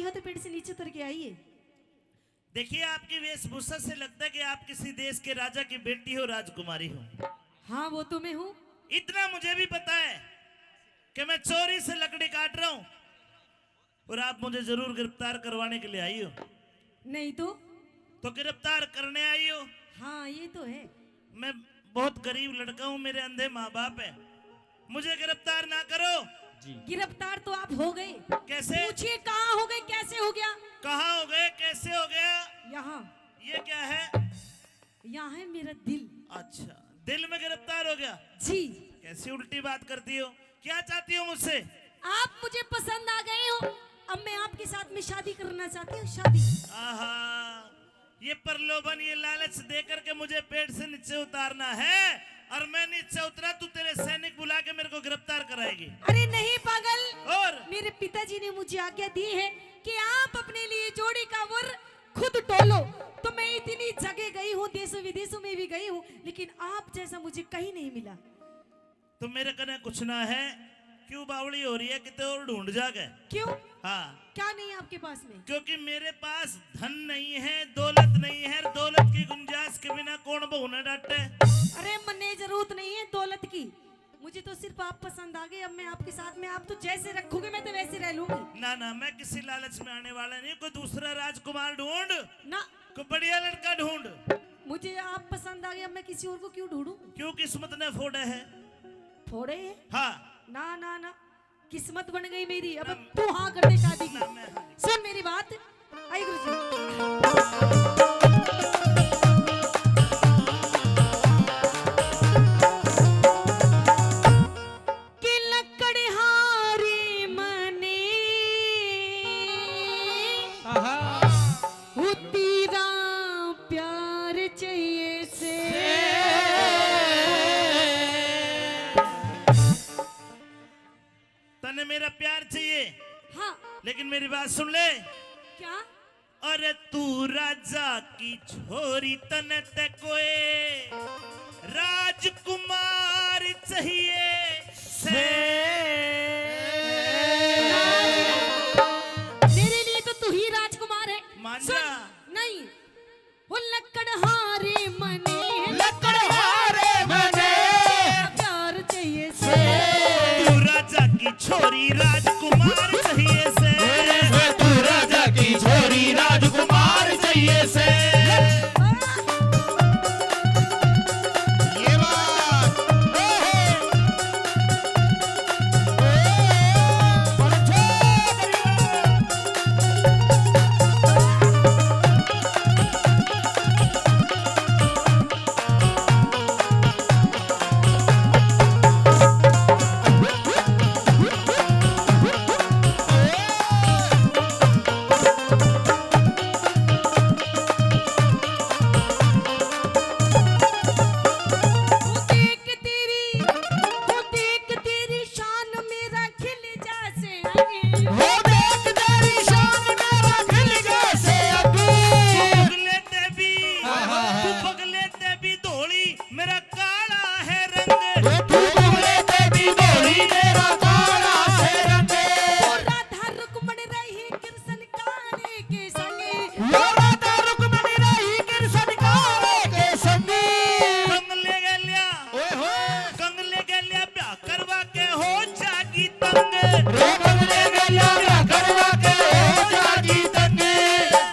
हो तो पेड़ से नीचे उतर के आइए। देखिए आपकी वेशभूषा से लगता है कि आप किसी देश के राजा की बेटी हो, राजकुमारी हो। हाँ वो तो मैं हूँ। इतना मुझे भी पता है कि मैं चोरी से लकड़ी काट रहा हूँ और आप मुझे जरूर गिरफ्तार करवाने के लिए आई हो। नहीं तो गिरफ्तार करने आई हो। हाँ ये तो है। मैं बहुत गरीब लड़का हूँ, मेरे अंधे माँ बाप है, मुझे गिरफ्तार ना करो। गिरफ्तार तो आप हो गए। कैसे? पूछिए कहाँ हो गए, कैसे हो गया? कहाँ हो गए, कैसे हो गया? यहाँ। ये क्या है? यहाँ है मेरा दिल। अच्छा, दिल में गिरफ्तार हो गया जी। कैसी उल्टी बात करती हो? क्या चाहती हो मुझसे? आप मुझे पसंद आ गए हो, अब मैं आपके साथ में शादी करना चाहती हूँ। शादी। आहा, ये प्रलोभन, ये लालच दे करके मुझे पेट से नीचे उतारना है और मैं नीचे उतरा तो तेरे सैनिक बुला के मेरे को गिरफ्तार कराएगी। अरे नहीं पागल, और मेरे पिताजी ने मुझे आज्ञा दी है कि आप अपने लिए जोड़ी का वर खुद टोलो। तो मैं इतनी जगह गई हूँ, देशों विदेशों में भी गई हूँ, लेकिन आप जैसा मुझे कहीं नहीं मिला। तो मेरे कने कुछ ना है, क्यों बावड़ी हो रही है? कितने और ढूंढ जागे? क्यों? हाँ, क्या नहीं है आपके पास में? क्योंकि मेरे पास धन नहीं है, दौलत नहीं है, दौलत की गुंजाइश के बिना कौन बहू न डांटे। अरे मन्ने जरूरत नहीं है दौलत की, मुझे तो सिर्फ आप पसंद आ गए। अब मैं आपके साथ में, आप तो जैसे रखोगे मैं तो वैसे रह लूंगी। ना ना, मैं किसी लालच में आने वाला नहीं। कोई दूसरा राजकुमार ढूंढ ना, कोई बढ़िया लड़का ढूंढ। मुझे आप पसंद आ गए, अब मैं किसी और को क्यों ढूंढूं? क्यों, किस्मत ने फोड़े है। थोड़े है? हाँ ना ना ना, किस्मत बन गई मेरी। अब तू हाँ कर दे शादी की। ना, मैं हाँ। सुन मेरी बात। आई गुरुजी। कि लकड़हारी मने वो तेरा प्यार चाहिए से। तने मेरा प्यार चाहिए, हाँ। लेकिन मेरी बात सुन ले। क्या? अरे तू राजा की छोरी, तने ते कोई राजकुमार चाहिए से। मेरे लिए तो तू ही राजकुमार है। मान सुन, जा। नहीं, वो लकड़हारे मने, लकड़हारे मने प्यार चाहिए से। तू राजा की छोरी, राजकुमार चाहिए से। तू राजा की छोरी, राजकुमार चाहिए से। ये बात वो देख तेरी शान मेरा खिल जासे आगे। वो देख तेरी शान मेरा खिल जैसे अभी। पगले ते भी, तू पगले ते भी धोली, मेरा काला है रंग। तू बोले ते भी बोली, मेरा काला है रंग। राधा रुक्मण रही कृष्ण काले के संगे। राधा रुक्मणी रही कृष्ण काले के संगी। कंगले गलिया, ओए होए, कंगले गलिया ब्याह करवा के हो जागी तंग। रे बंगले गया ब्याह करवा के हो जागी तंगे।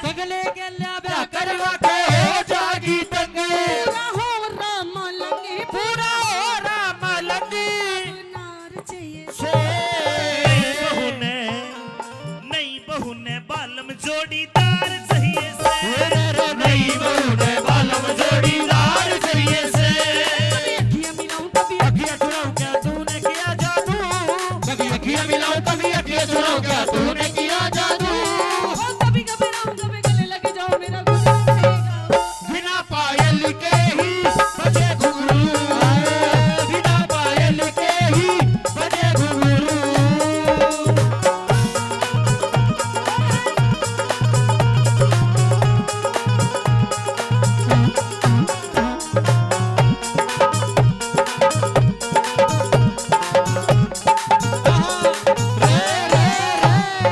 पगले के लिया ब्याह करवा के हो जागी तंगे। पूरा हो राम लंगे, पूरा हो राम लंगी नार चाहिए से। नई बहू ने, नई बहू ने बालम जोड़ीदार चाहिए से। नई बहू ने बालम जोड़ीदार चाहिए से। अखियां मिलाऊं कभी अखियां चुराऊं क्या तूने किया जादू। कभी अखियां मिलाऊं कभी अखियां चुराऊं क्या तूने किया जादू। ओ कभी घबराऊं कभी गले लगे जाओ मेरा गुस्सा रहेगा। बिना पायल के ही बजे घुंघरू। बिना पायल के ही बजे घुंघरू। रे रे रे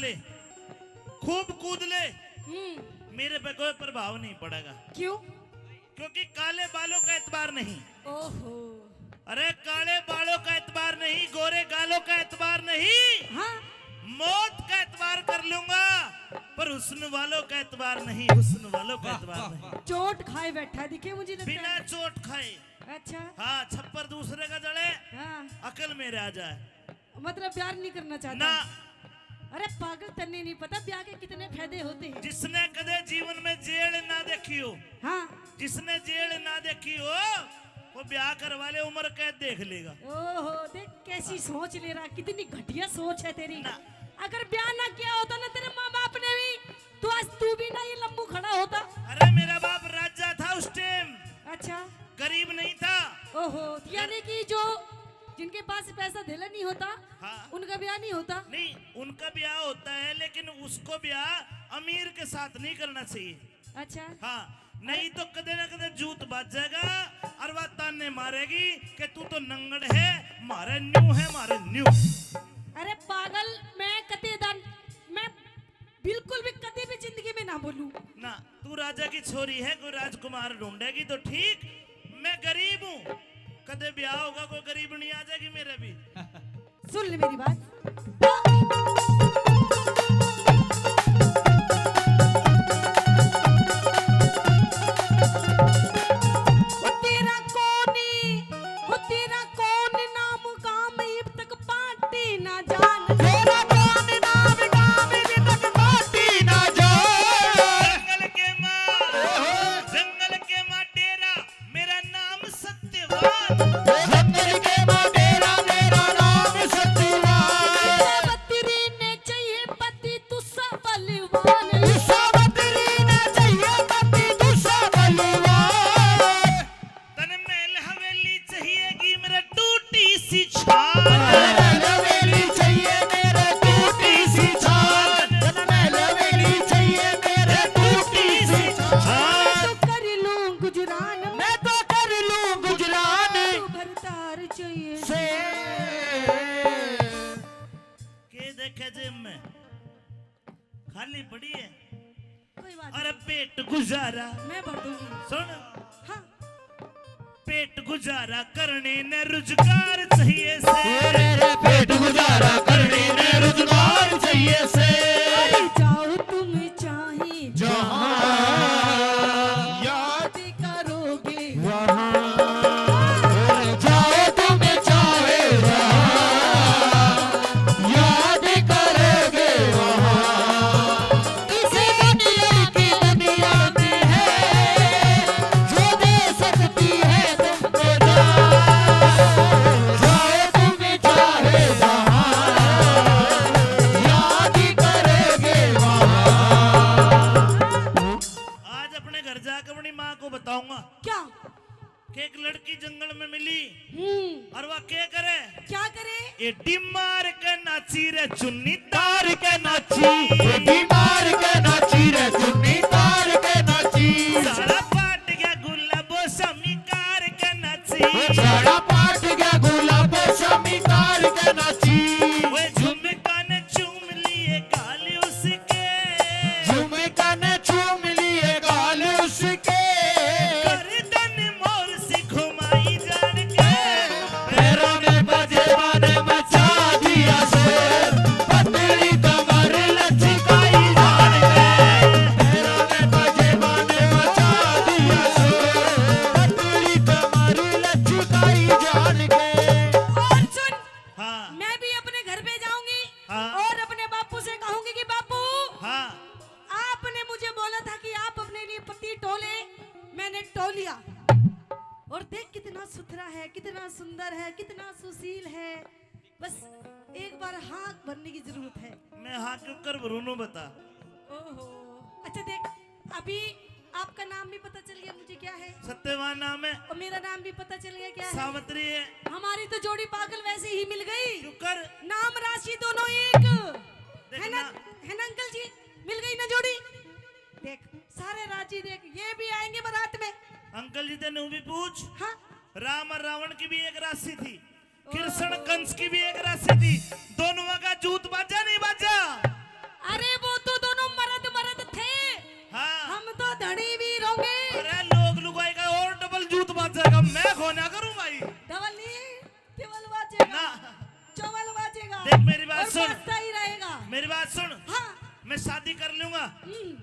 ले, खूब कूद ले, हम्म, मेरे पे कोई प्रभाव नहीं पड़ेगा, क्यों? क्योंकि काले बालों का एतबार नहीं। ओहो, अरे काले बालों का एतबार नहीं, गोरे गालों का एतबार नहीं, हाँ, मौत का एतबार कर लूंगा, पर हुस्न वालों का एतबार नहीं, हुस्न वालों का एतबार नहीं। चोट खाए बैठा है, दिखे मुझे लगता बिना है। चोट खाए, अच्छा, हाँ, छप्पर दूसरे का जड़े, हाँ, अकल मेरे आ जाए मतलब प्यार नहीं करना चाहता? ना। अरे पागल, तन्ने नहीं पता ब्याह के कितने फायदे होते हैं। जिसने कदे जीवन में जेल ना देखी हो, हाँ, जिसने जेल ना देखी हो, वो ब्याह करवा ले, उम्र कैद देख लेगा। ओहो, देख कैसी सोच ले रहा, कितनी घटिया सोच है तेरी। ना। अगर ब्याह ना किया होता ना तेरे माँ बाप ने भी, तो आज तू भी ना ये लंबू खड़ा होता। अरे मेरा बाप राजा था उस टाइम, अच्छा, गरीब नहीं था। ओहो, यानी कि जो जिनके पास पैसा धेला नहीं होता, हाँ। उनका ब्याह नहीं होता। नहीं, उनका ब्याह होता है, लेकिन उसको ब्याह अमीर के साथ नहीं करना चाहिए। अच्छा, हाँ, नहीं तो कदे ना कदे जूत बाज जाएगा और वह ताने मारेगी कि तू तो नंगड़ है, मारे न्यू है, मारे न्यू। अरे पागल, मैं बिल्कुल भी कभी भी जिंदगी में ना बोलूं। ना, तू राजा की छोरी है, कोई राजकुमार ढूंढेगी तो ठीक, मैं गरीब हूँ, कदे ब्याह होगा कोई गरीब नहीं आ जाएगी मेरे भी। सुन ले मेरी बात। तेरा कौन नाम काम अब तक पार्टी ना जान, तेरा कौन नाम काम अभी तक पार्टी ना जान। जंगल के माँ डेरा, मेरा नाम सत्यवान। जंगल के माँ डेरा, मेरा नाम सत्यवान। बतरी ने चाहिए पति तुसा बलवान, सावत्री ने चाहिए पति दूसरा बलवान। तन महल हवेली चाहिएगी मेरा टूटी सी छान। हवेली चाहिए मेरे टूटी सी छान। हवेली चाहिए मेरे टूटी सी छान। तो कर लूं गुजरान, मैं तो कर लूं गुजरान तो भरतार चाहिए। से। के देखे जेब में खाली पड़ी है, कोई बात अरे पेट गुजारा, नहीं, मैं भर दूंगी। सुन, हाँ, पेट गुजारा करने ने रोजगार चाहिए से। मेरे पेट गुजारा करने में रोजगार चाहिए से। अरे जाओ तुम चाहे जहाँ याद करोगे, वहाँ जाओ तुम चाहे वहाँ याद करोगे वहाँ। इसी दुनिया की दुनिया में है जो दे सकती है तुमको जाओ तुम चाहे वहाँ याद करोगे वहाँ। आज अपने घर जाकर अपनी माँ को बताऊंगा क्या? कि एक लड़की जंगल में मिली हम्म, और वह क्या करे, क्या करे? एडी मार के नाची रे चुन्नी तार के नाची बीमार के नाची रे चुन्नी तार के नाची। सारा पाट गया गुलाबो समीकार के नाची। सारा पाट गया गुलाब शमी तार के नाची। वो झुमका ने चूम लिए गाल उसके, झुमका ने चूम लिए गाल उसके। गर्दन मोर से घुमाई जान के, पैरों में बजेबाने मचा दिया शोर, पतली कमर लचकाई जान के। पैरों में बजेबाने मचा दिया शोर, पतली कमर लचकाई जान के। और सुन, हाँ मैं भी अपने घर पे जाऊंगी हाँ। और अपने बापू से कहूंगी कि बापू, हाँ, आपने मुझे बोला था कि आप अपने लिए पति टोले, मैंने टोलिया। और देख कितना सुथरा है, कितना सुंदर है, कितना सुशील है। बस एक बार हाँ भरने की जरूरत है। मैं हाँ क्यों कर भरूनू बता। ओहो, अच्छा देख, अभी आपका नाम भी पता चल गया मुझे क्या है, सत्यवान नाम है, और मेरा नाम भी पता चल गया क्या है। सावित्री है। हमारी तो जोड़ी पागल वैसे ही मिल गई, क्यों कर नाम राशि दोनों एक है ना, देखना। है ना अंकल जी, मिल गई ना जोड़ी। देख सारे राजी, देख ये भी आएंगे बारात में। अंकल जी तेने भी पूछ, हाँ, राम और रावण की भी एक राशि थी, कृष्ण कंस की भी एक राशि थी, दोनों का जूत बाजा नहीं बाजा।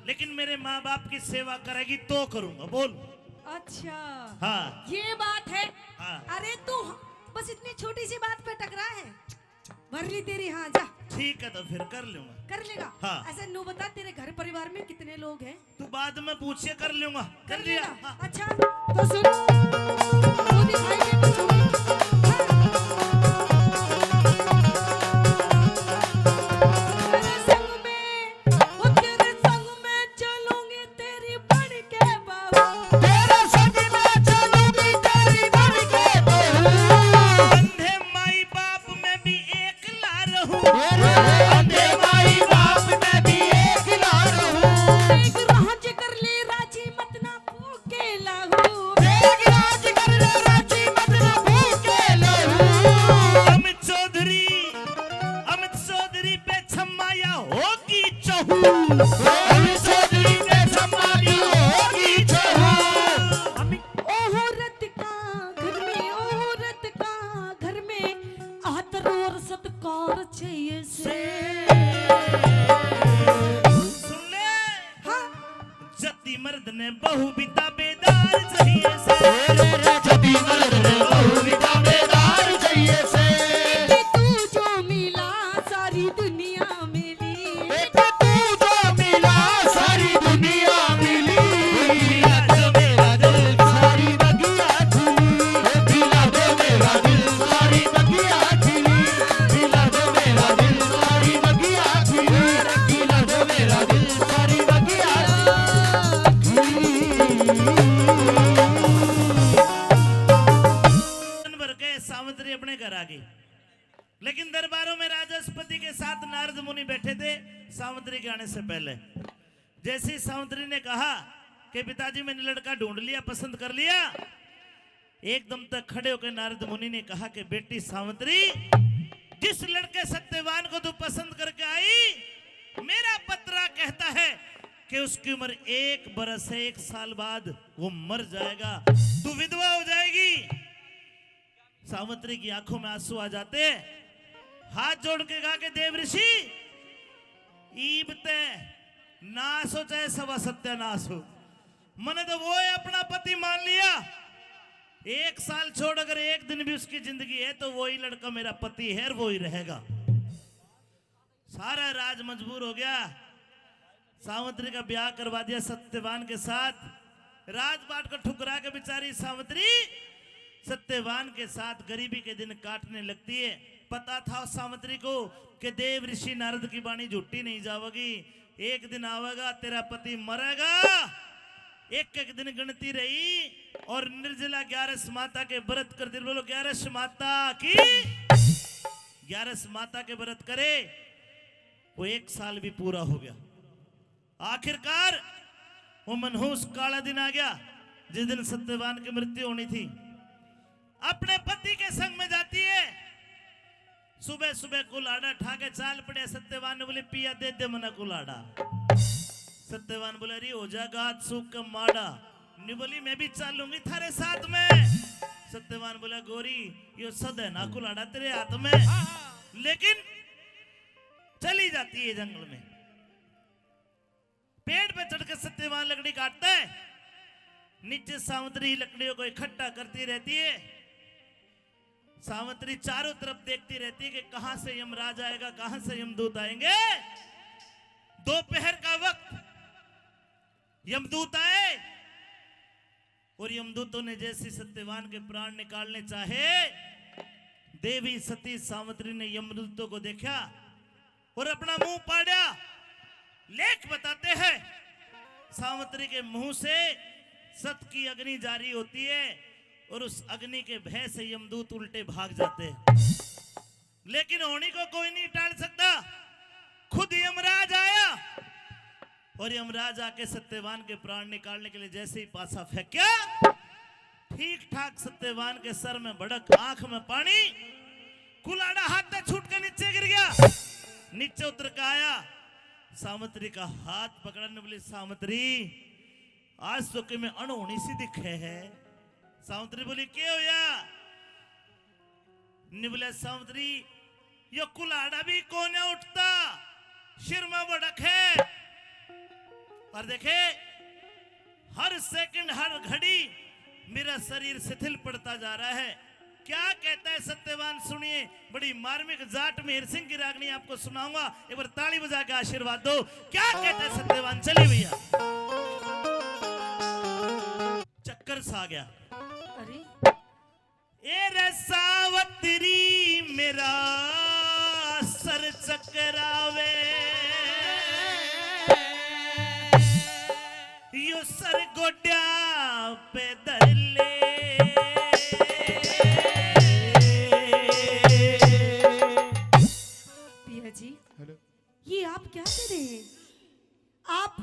लेकिन मेरे माँ बाप की सेवा करेगी तो करूंगा। बोल। अच्छा हाँ ये बात है। हाँ। अरे तू बस इतनी छोटी सी बात पे टकरा है। भर ली तेरी, हाँ जा ठीक है तो फिर कर लूंगा। कर लेगा। हाँ। ऐसे नु बता तेरे घर परिवार में कितने लोग हैं? तू बाद में पूछिए, कर लूंगा। कर लिया। लेगा। हाँ। अच्छा तो सुन, वो दिखाई दे मुझे। तेरे संग में, वो तेरे संग में चलूंगी तेरी बन के बहू। तेरे संग में चलूंगी तेरी बन के बहू। अंधे माई बाप में भी एक ला रहूं। तेरे अंधे माई बाप में भी एक ला रहूं। एक राज कर ले राजी मत ना भूखे लाहू। एक राज कर ले राजी मत ना भूखे लहू। अमित चौधरी पे छम्माया होगी चहू। अमित चौधरी पे सम्मानी होगी चहू। औरत का घर में, औरत का घर में आदर और सत्कार चाहिए से। सुन ले। हाँ जति मर्द ने बहु बिता बेदार चाहिए से। तेरे जबी मर्द ने बहु विदा बेदार चाहिए से। कि तू जो मिला सारी दुनिया मिली। एक तू जो मिला सारी दुनिया मिली। मिला जो मेरा दिल सारी बगिया खिली। मिला जो मेरा दिल सारी बगिया खिली। मिला जो मेरा दिल सारी बगिया खिली। मिला जो मेरा दिल सारी बगिया दिन भर के सावित्री अपने घर आ गई, लेकिन दरबारों में राजस्पति के साथ नारद मुनि बैठे थे सावित्री के आने से पहले। जैसे ही सावित्री ने कहा कि पिताजी मैंने लड़का ढूंढ लिया, पसंद कर लिया, एकदम तक खड़े होकर नारद मुनि ने कहा कि बेटी सावित्री, जिस लड़के सत्यवान को तू पसंद करके आई, मेरा पत्रा कहता है कि उसकी उम्र 1 बरस है, 1 साल बाद वो मर जाएगा, तू विधवा हो जाएगी। सावित्री की आंखों में आंसू आ जाते, हाथ जोड़ के कहा कि देव ऋषि, ईबते नाश हो चाहे सवा सत्यानाश हो, मैंने तो वो है अपना पति मान लिया। 1 साल छोड़ अगर 1 दिन भी उसकी जिंदगी है तो वही लड़का मेरा पति है और वो ही रहेगा। सारा राज मजबूर हो गया, सावित्री का ब्याह करवा दिया सत्यवान के साथ। राजपाट को ठुकरा के बेचारी सावित्री सत्यवान के साथ गरीबी के दिन काटने लगती है। पता था सावित्री को कि देव ऋषि नारद की वाणी झूठी नहीं जावेगी, एक दिन आवेगा तेरा पति मरेगा। एक एक दिन गिनती रही और निर्जला 11 माता के व्रत करती, बोलो 11 माता की, 11 माता के व्रत करे, वो 1 साल भी पूरा हो गया। आखिरकार वो मनहूस काला दिन आ गया जिस दिन सत्यवान की मृत्यु होनी थी। अपने पति के संग में जाती है, सुबह सुबह कुल्हाड़ा ठाके चाल पड़े। सत्यवान ने बोले पिया दे दे मना कुल्हाड़ा। सत्यवान बोले अरे हो जाएगा आज सूख का माड़ा। नहीं बोली मैं भी चालूंगी थारे साथ में। सत्यवान बोला गोरी यो सद है ना कुल्हाड़ा तेरे हाथ में, लेकिन चली जाती है जंगल में। पेड़ पे चढ़कर सत्यवान लकड़ी काटता है, नीचे सावित्री लकड़ियों को इकट्ठा करती रहती है। सावित्री चारों तरफ देखती रहती है कि कहां से यमराज आएगा, कहां से यमदूत आएंगे। दोपहर का वक्त यमदूत आए और यमदूतों ने जैसे सत्यवान के प्राण निकालने चाहे, देवी सती सावित्री ने यमदूतों को देखा और अपना मुंह पाड़ा। लेख बताते हैं सावित्री के मुंह से सत की अग्नि जारी होती है और उस अग्नि के भय से यमदूत उल्टे भाग जाते हैं। लेकिन होनी को कोई नहीं टाल सकता। खुद यमराज आया और यमराज आके सत्यवान के प्राण निकालने के लिए जैसे ही पासा फेंका, ठीक ठाक सत्यवान के सर में भड़क, आंख में पानी, कुल्हाड़ा हाथ में छूट कर नीचे गिर गया। नीचे उतर के आया, सावित्री का हाथ पकड़ने बोली सावित्री आज तो कि मैं अनहोनी सी दिखे है। सावित्री बोली क्या होया? बोले सावित्री यो कुल्हाड़ा भी कोने उठता, सिर में भड़क है। और देखे हर सेकंड हर घड़ी मेरा शरीर शिथिल पड़ता जा रहा है। क्या कहता है सत्यवान सुनिए। बड़ी मार्मिक जाट मेहर सिंह की रागनी आपको सुनाऊंगा। एक बार ताली बजा के आशीर्वाद दो। क्या कहता है सत्यवान, चलिए भैया। चक्कर सा आ गया। अरे ए रे सावत्री मेरा सर चकरावे, यो सर गोड्या पे धर ले। पिया जी, हेलो। ये आप क्या कर रहे हैं? आप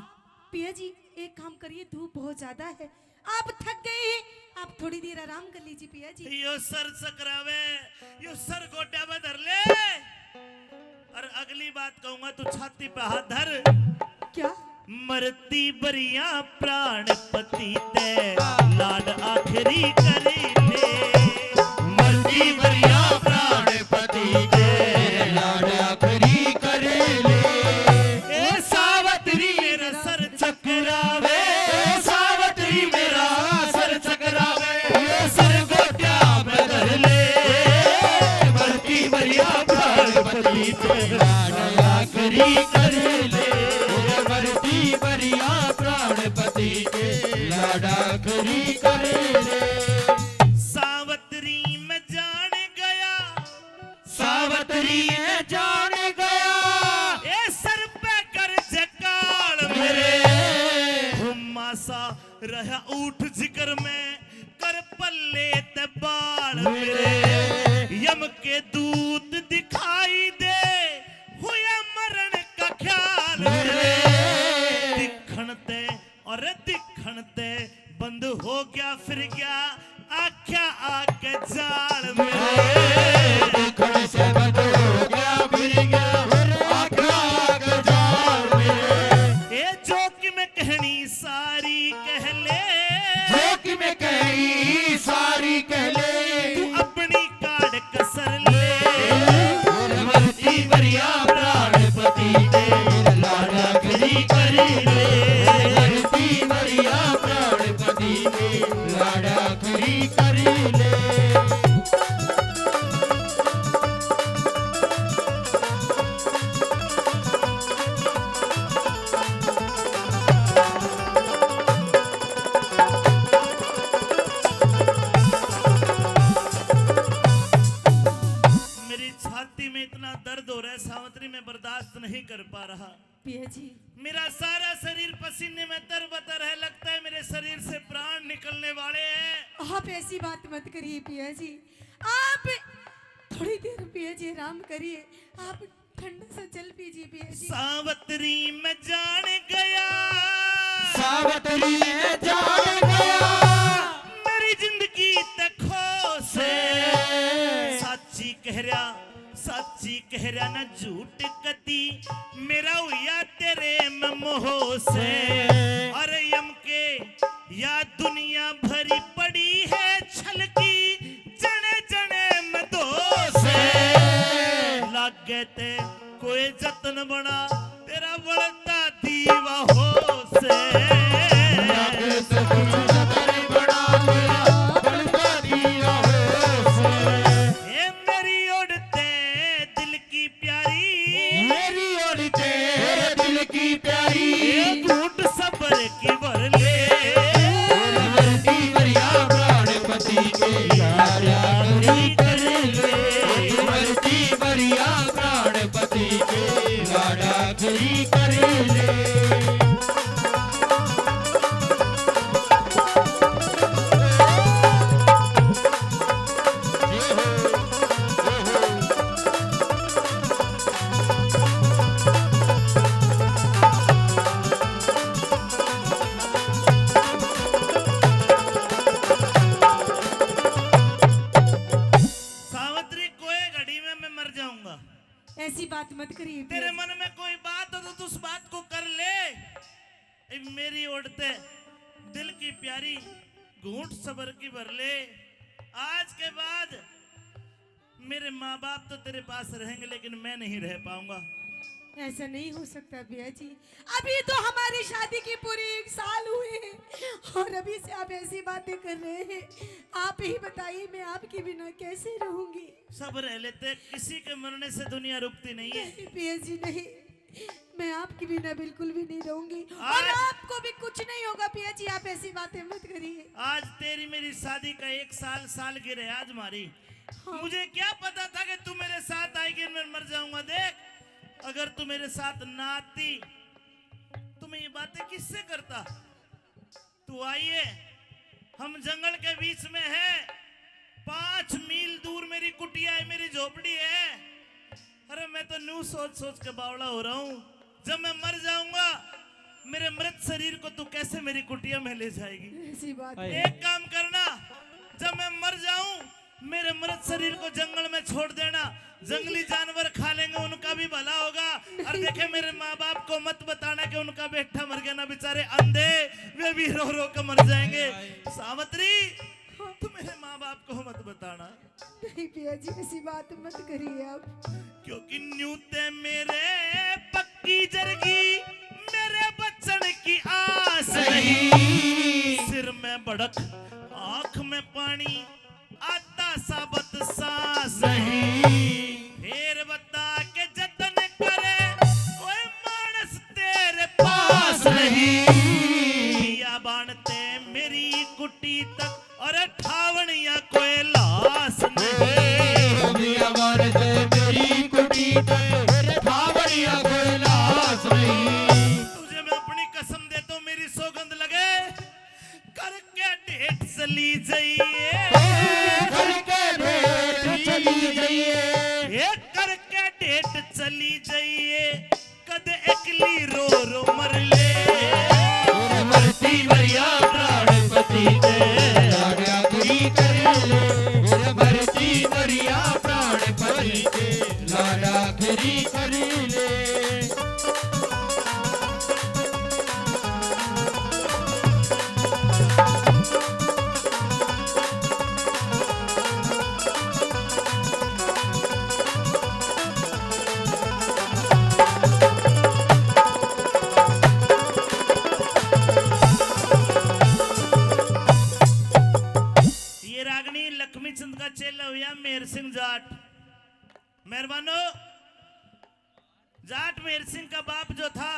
पिया जी एक काम करिए, धूप बहुत ज्यादा है, आप थक गए हैं, आप थोड़ी देर आराम कर लीजिए पिया जी। यो सर चकरावे, यो सर गोड्या पे धर ले। और अगली बात कहूंगा तू छाती पे हाथ धर। क्या? मरती बरिया प्राणपति ते लाड आखरी करी ले। मरती बरिया प्राणपति के लाड आखरी कर ले। ए सावत्री मेरा सर चकरावे, ए सावत्री मेरा सर चकरावे, ये सर गोट्या पे धर ले। मरती बरिया प्राणपति के लाड आखरी कर ले। मरती बरिया प्राणपति के लाड आखरी कर ले। सावत्री में जान गया, सावत्री में जान गया, ए सर पे कर जकाल मेरे हुम्मासा रहा ऊठ जिगर में कर पल्ले ते बाल मेरे। यम के दूत दिखाई दे हुआ मरण का ख्याल मेरे। दिखणते और दिखणते बंद हो गया फिर गया आख्या आके जाल मेरे। देखण से बंद हो गया फिर गया आख्या आके जाल मेरे। ए जो कि मैं कहनी सारी कह ले, जो कि मैं कही सारी कह ले। तू अपनी काट कसर ले। मरती बरिया प्राणपति के लाड आखरी कर ले। मरती बरिया प्राणपति के लाड आखरी कर ले। मेरी छाती में इतना दर्द हो रहा है सावत्री, में बर्दाश्त नहीं कर पा रहा। पिया जी मेरा सारा शरीर पसीने में तरबतर है। लगता है मेरे शरीर से प्राण निकलने वाले हैं। आप ऐसी बात मत करिए पिया जी, आप थोड़ी देर पिया जी आराम करिए, आप ठंडा सा जल पीजिए पिया जी। सावत्री में जान गया, सावत्री में जान गया, मेरी जिंदगी तखो से। साची कह रहा, साची कह रहा ना झूठ कती, मेरा हुआ तेरे में मोह से। अरे यम के या दुनिया भरी पड़ी है छल की, जने जने में दो से। लग गए ते कोई जतन बना तेरा बढ़ता दीवा हो से। ए मेरी उड़ते दिल की प्यारी, मेरी ओढ़ते दिल की प्यारी, ए घूंट सबर की भर ले। मरती बरिया प्राणपति के लाड आखरी कर ले। मरती बरिया प्राणपति के लाड आखरी कर ले। सावित्री कोई घड़ी में मैं मर जाऊंगा। ऐसी बात मत करिए पिया तेरे जी। मन में कोई बात हो तो तू उस बात को कर ले। ए मेरी उड़ते दिल की प्यारी, घूंट सबर की भर ले। आज के बाद मेरे माँ बाप तो तेरे पास रहेंगे लेकिन मैं नहीं रह पाऊंगा। ऐसा नहीं हो सकता भैया जी। अभी तो हमारी शादी की पूरी 1 साल हुए हैं और अभी से आप ऐसी बातें कर रहे हैं। आप ही बताइए मैं आपके बिना कैसे रहूंगी। सब रह लेते, किसी के मरने से दुनिया रुकती नहीं है। नहीं भैया जी नहीं, मैं आपके बिना बिल्कुल भी नहीं रहूंगी और आज- आपको भी कुछ नहीं होगा भैया जी। आप ऐसी बातें मत करिए। आज तेरी मेरी शादी का 1 साल सालगिरह है आज हमारी। हाँ। मुझे क्या पता था कि तू मेरे साथ आएगी, मैं मर जाऊंगा। देख, अगर तू मेरे साथ ना आती तो मैं ये बातें किससे करता। तू आइए, हम जंगल के बीच में है, 5 मील दूर मेरी कुटिया है, मेरी झोपड़ी है। अरे मैं तो न्यू सोच सोच के बावड़ा हो रहा हूं। जब मैं मर जाऊंगा, मेरे मृत शरीर को तू कैसे मेरी कुटिया में ले जाएगी। ऐसी बात हाय। एक काम करना, जब मैं मर जाऊं, मेरे मृत शरीर को जंगल में छोड़ देना। जंगली जानवर खा लेंगे, उनका भी भला होगा। और देखे, मेरे माँ बाप को मत बताना कि उनका बेटा मर गया ना, बेचारे अंधे, वे भी रो रो कर मर जाएंगे। सावित्री, तू मेरे माँ बाप को मत बताना, नहीं भैया जी ऐसी बात मत करिए आप। क्योंकि न्यूते मेरे पक्की जरगी, मेरे बच्चन की आस नहीं। सिर में भड़क, आंख में पानी, आता साबत सांस नहीं। फिर बता के जतन करे, कोई मानस तेरे पास नहीं। या बाणते मेरी कुटी तक, और ठावणिया कोई लाश नहीं। दुनिया मारते मेरी कुटी तेरे ठावरिया कोई लाश नहीं। तुझे मैं अपनी कसम देता हूं, मेरी सौगंध लगे, करके ढेट चली जाइए। करके ढेट चली जाइए। ये करके ढेट चली जाइए, कद एकली रो रो मर ले। और मरती मरिया प्राणपति के लाड़ा खरी कर ले। और मरती मरिया प्राणपति के लाड़ा खरी कर ले। ये रागनी लक्ष्मी चंद का चेला हुआ मेहर सिंह जाट। मेहरबानो, जाट मेहर सिंह का बाप जो था,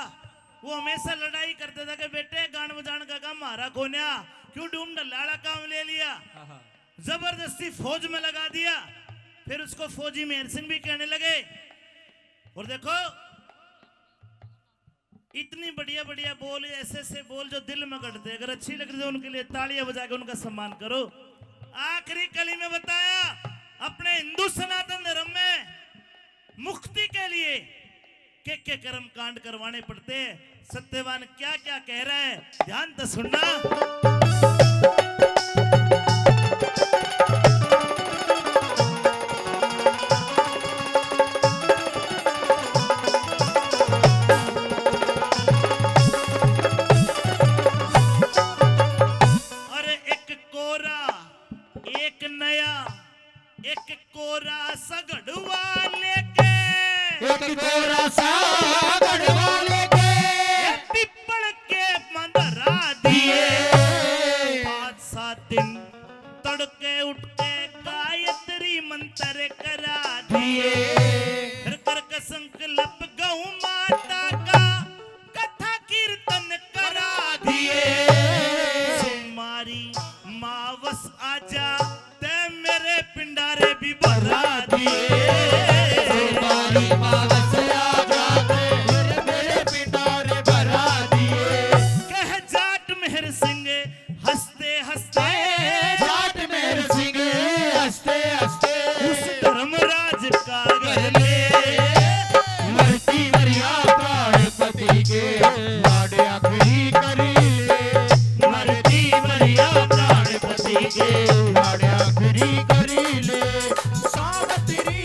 वो हमेशा लड़ाई करता था कि बेटे गान बजान का काम हमारा कोन्या, क्यों ढूंढ लाड़ा काम ले लिया। जबरदस्ती फौज में लगा दिया। फिर उसको फौजी मेहर सिंह भी कहने लगे। और देखो, इतनी बढ़िया बढ़िया बोल, ऐसे ऐसे बोल जो दिल में गढ़ते, अगर अच्छी लग रही है उनके लिए तालियां बजा के उनका सम्मान करो। आखिरी कली में बताया, अपने हिंदू सनातन धर्म में मुक्ति के लिए के कर्म कांड करवाने पड़ते हैं। सत्यवान क्या क्या कह रहा है, ध्यान तो सुनना। अरे एक कोरा, एक नया, एक कोरा सगड़वा लेके, एक गोरा सा गढ़वाले के ये पिपल के मंदरा दिए। 5-7 दिन तड़के उठ के गायत्री मंत्र करा दिए। फिर करके संकल्प गौ माता का कथा कीर्तन करा दिए। तुम्हारी मावस आजा, ते मेरे पिंडारे भी भरा दिए। तुम्हारी मावस आ जाते मेरे पिटारे भरा दिए। कह जाट मेहर सिंह हंसते हंसते, जाट मेहर सिंह हंसते हंसते उस धर्मराज का घर ले। मरती मरिया प्राणपति के लाड़े आखिरी करी ले। मरती मरिया प्राणपति के लाड़े आखिरी करी ले। सावित्री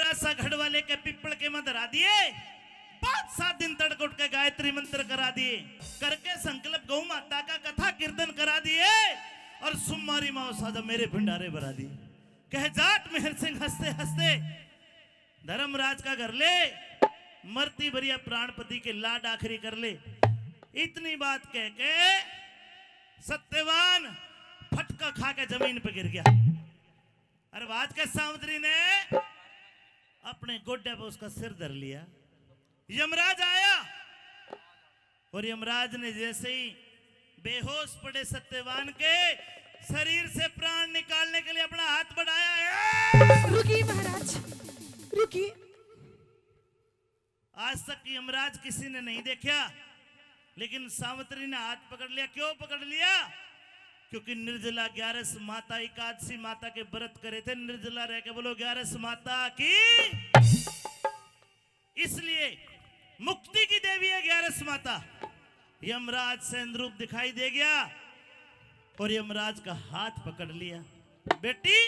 छोटा सा घड़वा लेके पिपड़ के मत धरा दिए, 5-7 दिन तड़क उठ के गायत्री मंत्र करा दिए, करके संकल्प गौ माता का कथा कीर्तन करा दिए और सुमारी माओ साजा मेरे भंडारे भरा दिए। कह जाट मेहर सिंह हंसते हंसते धर्मराज का घर ले, मरती भरिया प्राणपति के लाड आखिरी कर ले। इतनी बात कह के सत्यवान फटका खा के जमीन पे गिर गया। अरे आज के सावित्री ने अपने गोड्डे पे उसका सिर धर लिया। यमराज आया और यमराज ने जैसे ही बेहोश पड़े सत्यवान के शरीर से प्राण निकालने के लिए अपना हाथ बढ़ाया। रुकिए महाराज, रुकिए। आज तक यमराज किसी ने नहीं देखा, लेकिन सावित्री ने हाथ पकड़ लिया। क्यों पकड़ लिया? क्योंकि निर्जला 11 माता एकादशी माता के व्रत करे थे। निर्जला रह के बोलो 11 माता की, इसलिए मुक्ति की देवी है 11 माता। यमराज सेन रूप दिखाई दे गया और यमराज का हाथ पकड़ लिया। बेटी,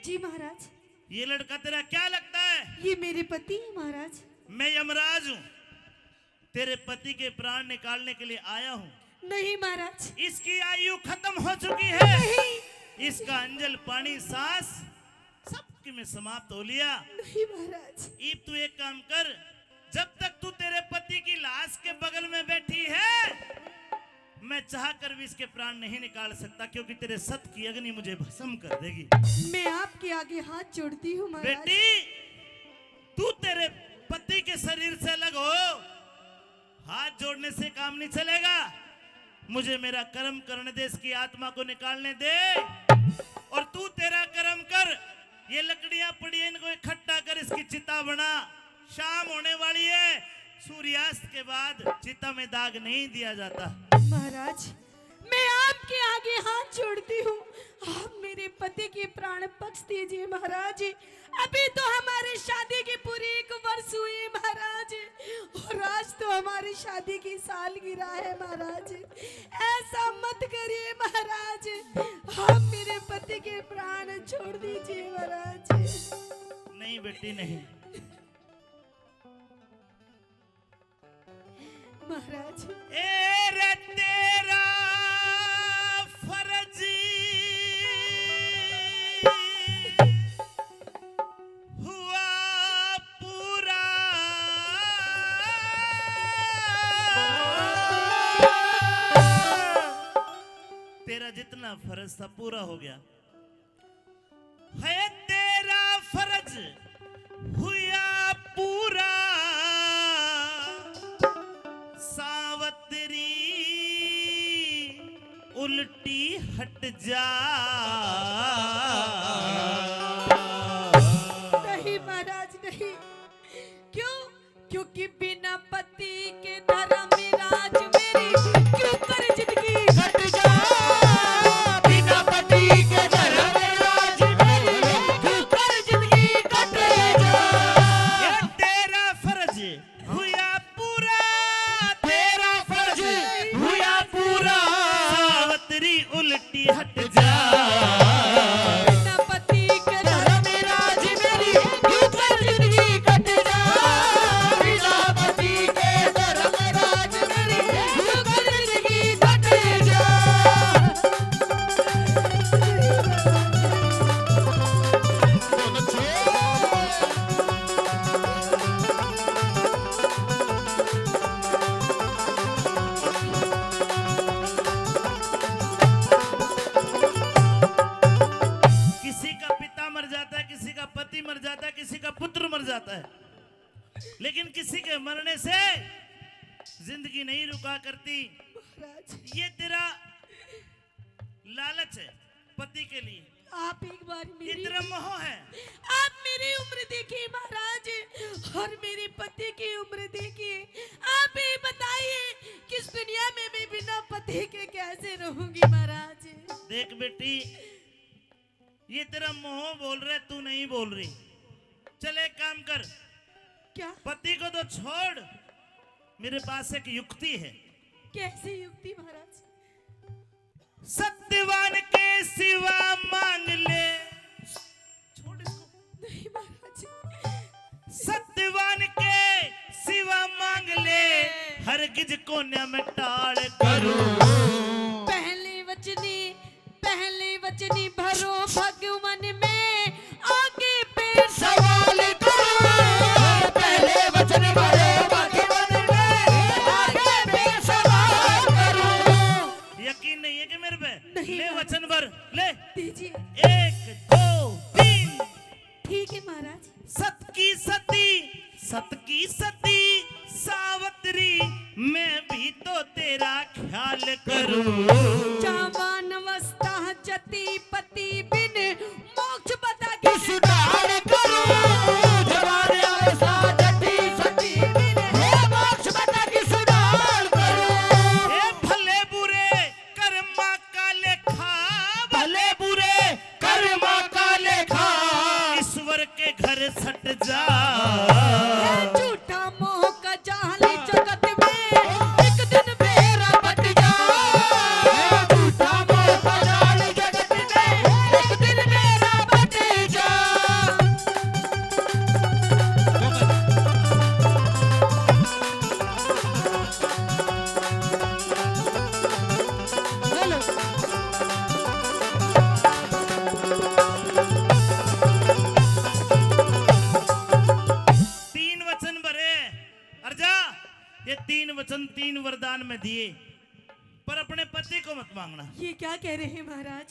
जी महाराज। ये लड़का तेरा क्या लगता है? ये मेरे पति है महाराज। मैं यमराज हूं, तेरे पति के प्राण निकालने के लिए आया हूं। नहीं महाराज, इसकी आयु खत्म हो चुकी है। नहीं। इसका अंजल पानी सांस सबके में समाप्त हो लिया। नहीं महाराज। अब तू एक काम कर, जब तक तू तेरे पति की लाश के बगल में बैठी है, मैं चाह कर भी इसके प्राण नहीं निकाल सकता, क्योंकि तेरे सत की अग्नि मुझे भस्म कर देगी। मैं आपके आगे हाथ जोड़ती हूँ महाराज। बेटी, तू तेरे पति के शरीर से अलग हो, हाथ जोड़ने से काम नहीं चलेगा। मुझे मेरा कर्म करने दे, इसकी आत्मा को निकालने दे, और तू तेरा कर्म कर। ये लकड़ियां पड़ी हैं, इनको इकट्ठा कर, इसकी चिता बना। शाम होने वाली है, सूर्यास्त के बाद चिता में दाग नहीं दिया जाता। महाराज, मैं आपके आगे हाथ जोड़ती हूँ, आप मेरे पति के प्राण बख्श दीजिए महाराज। अभी तो हमारी शादी की पूरी 1 वर्ष हुई महाराज, और आज तो हमारी शादी की सालगिरह है महाराज। ऐसा मत करिए महाराज, आप मेरे पति के प्राण छोड़ दीजिए महाराज। नहीं बेटी, नहीं। महाराज, ए रे तेरा फर्ज हुआ पूरा, तेरा जितना फर्ज था पूरा हो गया है। तेरा फर्ज हुआ पूरा, सावित्री उल्टी हट जा। नहीं महाराज, नहीं। क्यों? क्योंकि बिना पति के धर्मराज मेरी क्यों कर जिंदगी हट जा, बिना पति के धर्मराज मेरी क्यों कर जिंदगी कट जा। ये तेरा फर्ज हुआ पूरा, तेरा फर्ज हुआ पूरा, सावित्री उल्टी हट जा। बिना पति के धर्मराज मेरी क्यों कर जिंदगी कट जा। बिना पति के धर्मराज मेरी क्यों कर जिंदगी कट जा। किसी का पिता मर जाता है, किसी का पति मर जाता है, किसी का पुत्र मर जाता है, लेकिन किसी के मरने से जिंदगी नहीं रुका करती। महाराज, ये तेरा लालच है पति के लिए, आप एक बार ये मेरी तेरा मोह है। आप मेरी उम्र देखिए महाराज, और मेरे पति की उम्र देखिए। आप ही बताइए, किस दुनिया में मैं बिना पति के कैसे रहूंगी महाराज। देख बेटी, ये तेरा मोह बोल रहा है, तू नहीं बोल रही। चल एक काम कर, क्या? पति को तो छोड़, मेरे पास एक युक्ति है। कैसी युक्ति महाराज? सत्यवान के सिवा मांग ले। छोड़ इसको। नहीं महाराज, हरगिज कोन्या में टाल करूं। पहले वचनी भरो भगवन में आगे पेड़ सवाल करो। पहले वचन भरो भगवन में आगे फिर सवाल करो। यकीन नहीं है कि मेरे पे? नहीं ले महाराज। वचन भर ले। दीजिए। 1 2 3। ठीक है महाराज। सत की सती सावत्री मैं भी तो तेरा ख्याल करूं। जवान अवस्था जति पति बिन मोक्ष बता किस डाल करो। जवान अवस्था जति सती बिन हे मोक्ष बता किस डाल करो। ए भले बुरे कर्मा का लेखा, भले बुरे कर्मा का लेखा ईश्वर के घर सट जा। झूठा मोह का जाल जगत में एक दिन मेरा बट जा। झूठा मोह का जाल जगत में एक दिन मेरा बट जा। तीन वचन भरे अर्जा, ये 3 वचन 3 वरदान में दिए, पर अपने पति को मत मांगना। ये क्या कह रहे हैं महाराज?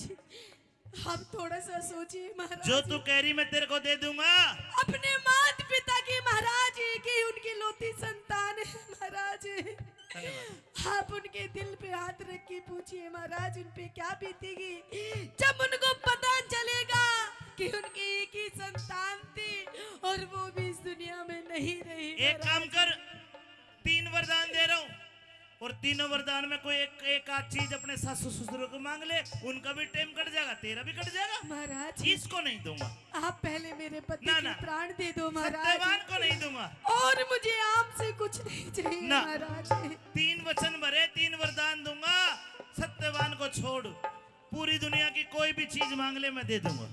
आप थोड़ा सा सोचिए महाराज। जो तू कह रही मैं तेरे को दे दूंगा। अपने माता पिता की महाराज की उनकी लौती संतान है महाराज। आप उनके दिल पे हाथ रख के पूछिए महाराज, उन पे क्या बीतेगी जब उनको पता चलेगा कि उनकी एक ही संतान थी और वो भी इस दुनिया में नहीं रही। एक काम कर, 3 वरदान दे रहा हूँ और तीनों वरदान में कोई एक आध चीज अपने सासू ससुर को मांग ले, उनका भी टाइम कट जाएगा, तेरा भी कट जाएगा। महाराज इसको नहीं दूंगा, आप पहले मेरे पति ना, के ना। प्राण दे दो महाराज। सत्यवान को नहीं दूंगा। और मुझे आपसे कुछ नहीं चाहिए ना। महाराज। 3 वचन भरे, 3 वरदान दूंगा। सत्यवान को छोड़ पूरी दुनिया की कोई भी चीज मांग ले मैं दे दूंगा।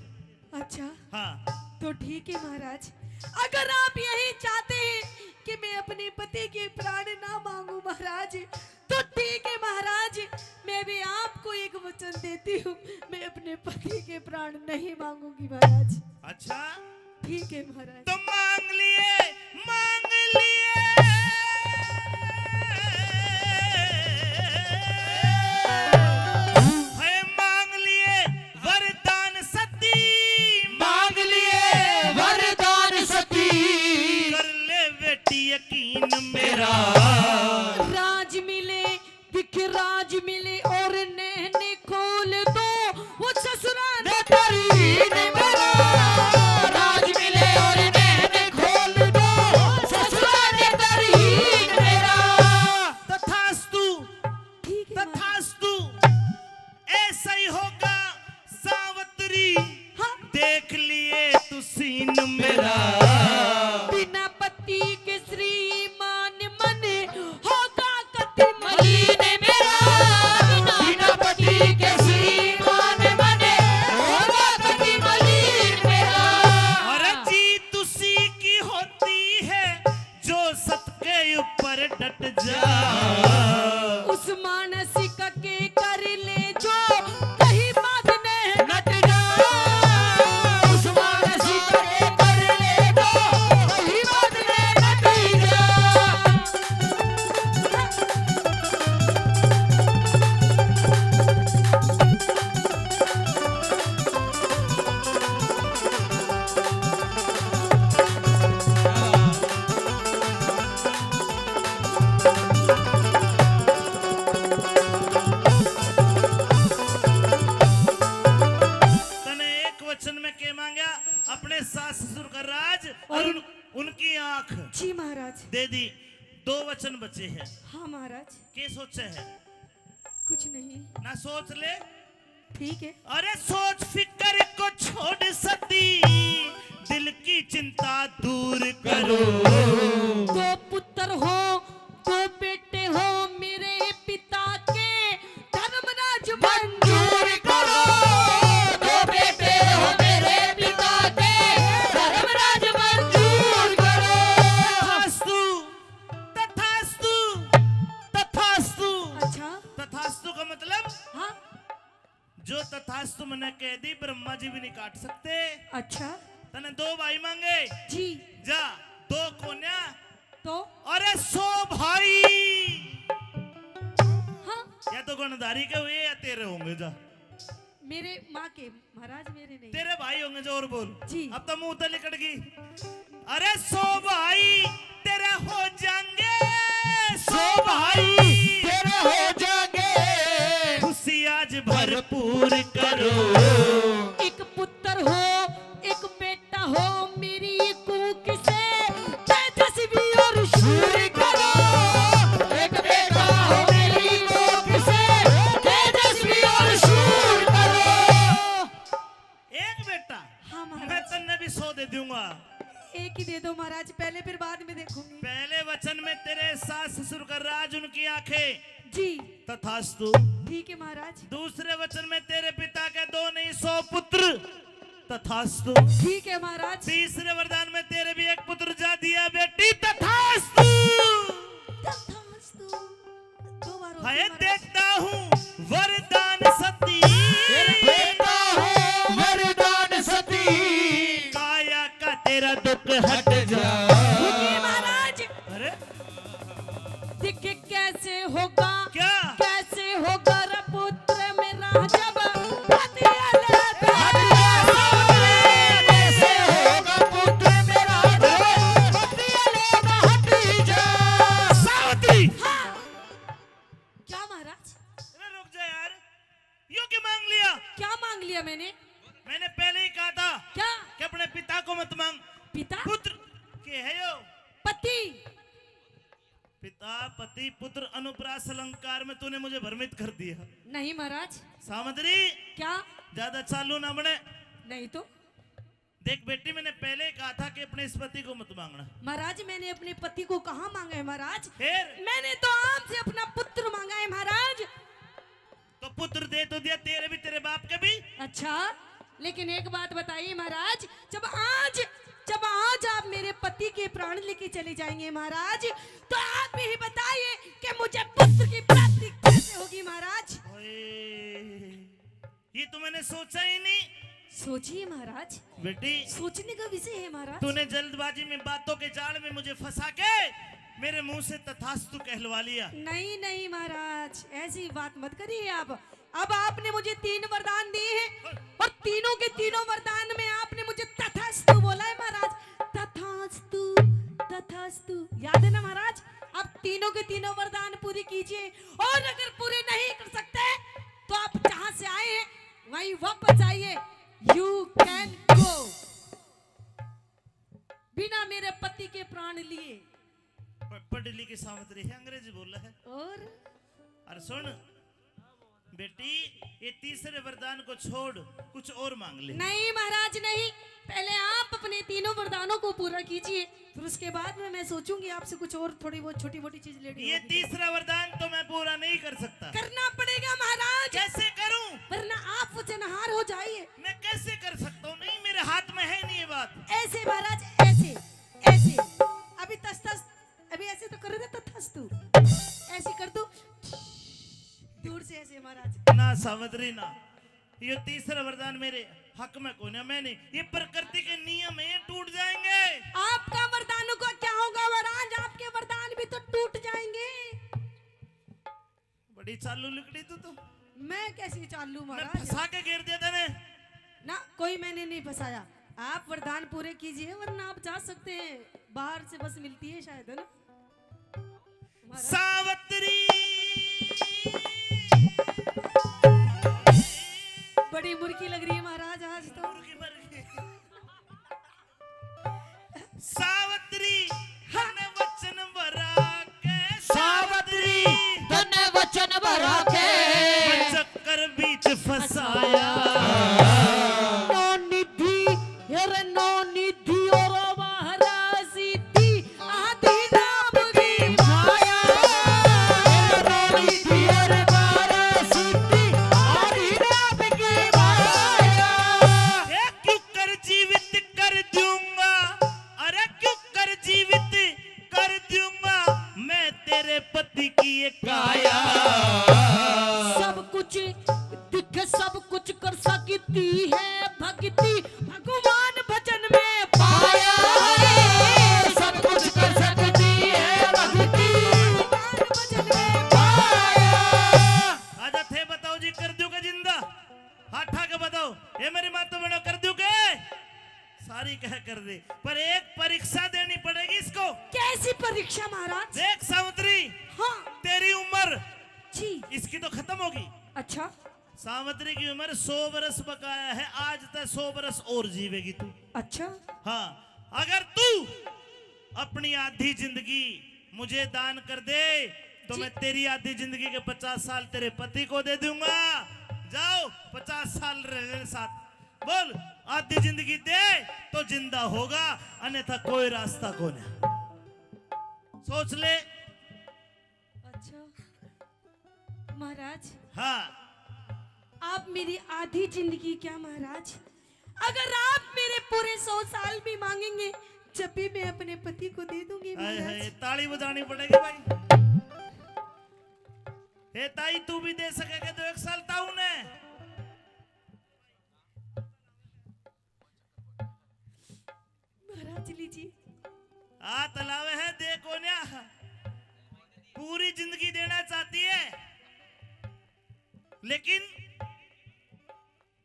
अच्छा हाँ तो ठीक है महाराज, अगर आप यही चाहते हैं कि मैं अपने पति के प्राण ना मांगू महाराज, तो ठीक है महाराज, मैं भी आपको एक वचन देती हूँ, मैं अपने पति के प्राण नहीं मांगूंगी महाराज। अच्छा ठीक है महाराज। तो मांग लिए, मांग लिए। है मांग लिए वरदान सती, मांग लिए वरदान सती कर ले बेटी यकीन मेरा। राज मिले विखराज मिले और नैने खोल दो वो ससुराल तरीन मेरा। राज मिले और नैन खोल दो ससुराल तरीन मेरा। तथास्तु, ठीक है महाराज। तथास्तु ऐसा ही होगा सावत्री। हाँ। देख लिए तू सीन मेरा। बिना पति के श्रीमान मन होगा कति मलिन मेरा। बिना पति के श्रीमान बने होगा कति मलिन मेरा। और जीत उसी की होती है जो सबके ऊपर डट जा। उस मानसिक के कर ले जो कहीं बात ने नट जा। उस मानसी के कर ले दो वही बात में नट जा। तने एक वचन में के मांगा अपने सास ससुर का राज और उनकी आंख जी महाराज। दे दी। 2 वचन बचे हैं, हाँ महाराज। के सोचे हैं? कुछ नहीं। ना सोच ले। ठीक है। अरे सोच फिकर को छोड़ सती, दिल की चिंता दूर करो। 2 पुत्र हो 2 बेटे हो मेरे पिता के धर्मराज मंजूर करो। 2 बेटे हो मेरे पिता के धर्मराज मंजूर करो। तथास्तु, तथास्तु ने कह दी ब्रह्मा जी भी नहीं काट सकते। अच्छा तने 2 भाई मांगे, जी, जा 2 कोन्या तो अरे 100 भाई। हाँ या तो गणधारी के हुए या तेरे होंगे, जा मेरे माँ के महाराज, मेरे नहीं। तेरे भाई होंगे, जो और बोल। जी। अब तो मुंह तो लिकट गई। अरे 100 भाई तेरे हो जाएंगे, 100 भाई तेरे हो जाएंगे, खुशी आज भरपूर करो। एक पुत्र हो एक बेटा हो, मेरी कूक से तेजस्वी और शूर करो। एक बेटा हो मेरी कोख से, तेजस्वी और शूर करो। एक बेटा, हाँ मैं महाराज, तन्ने भी 100 दे दूंगा। एक ही दे दो महाराज, पहले फिर बाद में देखूंगी। पहले वचन में तेरे सास ससुर का राज, उनकी आंखें जी तथास्तु। ठीक है महाराज, दूसरे वचन में तेरे पिता के 2 नहीं 100 पुत्र तथास्तु। ठीक है महाराज। तीसरे वरदान में तेरे भी 1 पुत्र जा दिया बेटी तथास्तु। तथास्तु। 2 बार होती हाय है महाराज। देखता हूँ वरदान सती, बेटा हो वरदान सती, काया का तेरा दुख हट हट जा। रुकिए महाराज, अरे देखिए कैसे होगा, क्या कैसे होगा रे पुत्र मेरा जब पति अलग हट जा सावरे, कैसे होगा पुत्र मेरा जब पति अलग हट जा। सावित्री। हाँ। क्या महाराज, अरे रुक जा यार, यो क्यों मांग लिया? क्या मांग लिया मैंने? मैंने पहले ही कहा था क्या? कि अपने पिता को मत मांग, पिता पुत्र के है यो। पति, पिता पति पुत्र अनुप्रास अलंकार में तूने मुझे भ्रमित कर दिया। नहीं महाराज। सामद्री क्या? ज्यादा चालू ना बने। नहीं तो देख बेटी, मैंने पहले ही कहा था कि अपने इस पति को मत मांगना। महाराज, मैंने अपने पति को कहाँ मांगा है महाराज? फिर मैंने तो आपसे अपना पुत्र मांगा है महाराज। तो पुत्र दे तो दिया, तेरे भी तेरे बाप के भी। अच्छा, लेकिन एक बात बताइए महाराज, जब आज आप मेरे पति के प्राण लेके चले जाएंगे महाराज, तो आप ही बताइए कि मुझे पुत्र की प्राप्ति कैसे होगी महाराज? ओए, ये तो मैंने सोचा ही नहीं। सोचिए महाराज, बेटी सोचने का विषय है महाराज। तूने जल्दबाजी में बातों के जाल में मुझे फंसा के मेरे मुंह से तथास्तु कहलवा लिया। नहीं नहीं महाराज, ऐसी बात मत करिए आप। अब आपने मुझे 3 वरदान दिए हैं और तीनों के तीनों वरदान में आपने मुझे तथास्तु बोला है महाराज। तथास्तु तथास्तु, याद है ना महाराज? आप तीनों के तीनों वरदान पूरी कीजिए, और अगर पूरे नहीं कर सकते तो आप जहां से आए हैं वहीं वापस आइए। यू कैन गो, बिना मेरे पति के प्राण लिए। पढ़ लिखी सावित्री है, अंग्रेजी बोल रहा है। और अरे सुन बेटी, ये तीसरे वरदान को छोड़ कुछ और मांग ले। नहीं महाराज नहीं, पहले आप अपने तीनों वरदानों को पूरा कीजिए, फिर उसके बाद में मैं सोचूंगी आपसे कुछ और थोड़ी बहुत छोटी मोटी चीज लेनी ये होगी। तीसरा वरदान तो मैं पूरा नहीं कर सकता। करना पड़ेगा महाराज, कैसे करूं? वरना आप वचनहार हो जाइए। मैं कैसे कर सकता हूँ? नहीं, मेरे हाथ में है नहीं ये बात। ऐसे महाराज, ऐसे ऐसे, अभी तस तस, अभी ऐसे तो कर दे तथास्तु, ऐसे कर दो दूर से ऐसे महाराज। ना सावित्री ना, ये तीसरा वरदान मेरे हक में कोई ना, मैं नहीं। ये प्रकृति के नियम है, ये टूट जाएंगे। आपका वरदानों का क्या होगा महाराज? आपके वरदान भी तो टूट जाएंगे। बड़ी चालू लिकड़ी तू तो। मैं कैसी चालू मैं महाराज? फंसा के गिर दिया था ने। ना, कोई मैंने नहीं फंसाया। आप वरदान पूरे कीजिए, वरना आप जा सकते हैं, बाहर से बस मिलती है शायद, है ना महाराज? सावित्री बड़ी मुर्की लग रही है महाराज आज तो। सावित्री धन वचन भरा के, सावित्री धन वचन भरा के, चक्कर बीच फंसाया। नो निधि, अरे नो निधि और महाराज सिद्धि, आदि नाम की माया। रोनी दियर बारा सिद्धि, आदि नाम की माया। ए, क्यों कर जीवित कर दूंगा, अरे क्यों कर जीवित कर दूंगा मैं तेरे पति की एक काया। सब कुछ दिखे, सब कुछ कर सकती एक परीक्षा देनी पड़ेगी इसको। कैसी परीक्षा महाराज? देख सावित्री, हाँ तेरी उम्र जी। इसकी तो खत्म होगी। अच्छा सावित्री की उम्र 100 बरस बकाया है, आज तक 100 बरस और जीवेगी तू। अच्छा हाँ, अगर तू अपनी आधी जिंदगी मुझे दान कर दे तो जी। मैं तेरी आधी जिंदगी के 50 साल तेरे पति को दे दूंगा। जाओ 50 साल रहने साथ। बोल, आधी जिंदगी दे तो जिंदा होगा, अन्यथा कोई रास्ता को नहीं। सोच ले। अच्छा महाराज, हाँ, आप मेरी आधी जिंदगी क्या महाराज? अगर आप मेरे पूरे 100 साल भी मांगेंगे, जब भी मैं अपने पति को दे दूंगी हाय हाय, महाराज। ताली बजानी पड़ेगी भाई। हे ताई, तू भी दे सकेगा तो 1 साल ताऊ ने। महाराज लीजिए। आ तलावे है, दे कोन्या। पूरी जिंदगी देना चाहती है, लेकिन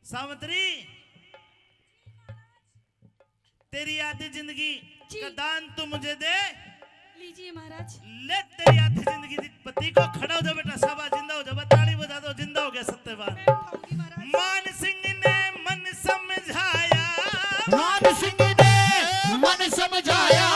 सावित्री तेरी आधी जिंदगी जी। का दान तू मुझे दे। लीजिए महाराज। ले तेरी आधी जिंदगी पति को। खड़ा हो जा बेटा, शाबाश, जिंदा हो जा, ताली बजा दो, जिंदा हो गया सत्यवान। मैं उठाऊंगी महाराज। मान सिंह ने मन समझाया, मान सिंह ने मन समझाया,